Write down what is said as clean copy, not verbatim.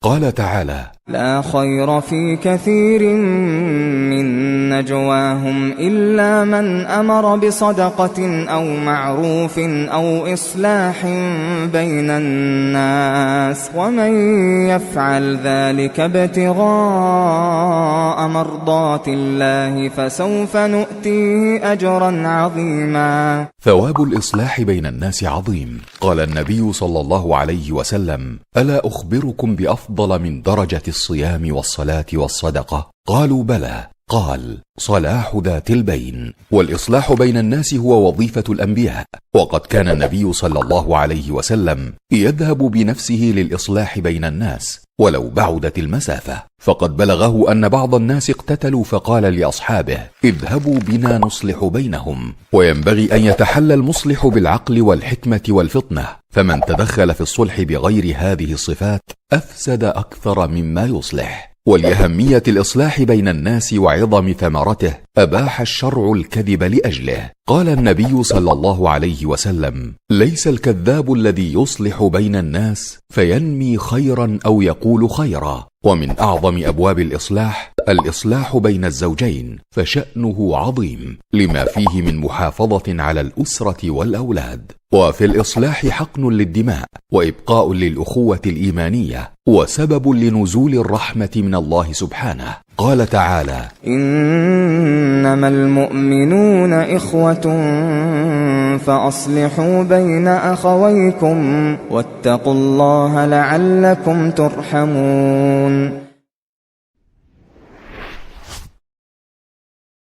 قال تعالى: لا خير في كثير من نجواهم إلا من أمر بصدقة أو معروف أو إصلاح بين الناس ومن يفعل ذلك ابتغاء مرضات الله فسوف نؤتيه أجرا عظيما. ثواب الإصلاح بين الناس عظيم. قال النبي صلى الله عليه وسلم: ألا أخبركم بأفضل من درجة الصيام والصلاة والصدقة؟ قالوا: بلى. قال: صلاح ذات البين. والإصلاح بين الناس هو وظيفة الأنبياء، وقد كان النبي صلى الله عليه وسلم يذهب بنفسه للإصلاح بين الناس ولو بعدت المسافة، فقد بلغه أن بعض الناس اقتتلوا فقال لأصحابه: اذهبوا بنا نصلح بينهم. وينبغي أن يتحلى المصلح بالعقل والحكمة والفطنة، فمن تدخل في الصلح بغير هذه الصفات أفسد أكثر مما يصلح. ولأهمية الإصلاح بين الناس وعظم ثمرته أباح الشرع الكذب لأجله. قال النبي صلى الله عليه وسلم: ليس الكذاب الذي يصلح بين الناس فينمي خيرا أو يقول خيرا. ومن أعظم أبواب الإصلاح بين الزوجين، فشأنه عظيم لما فيه من محافظة على الأسرة والأولاد، وفي الإصلاح حقن للدماء وإبقاء للأخوة الإيمانية وسبب لنزول الرحمة من الله سبحانه. قال تعالى: إنما المؤمنون إخوة فأصلحوا بين أخويكم واتقوا الله لعلكم ترحمون.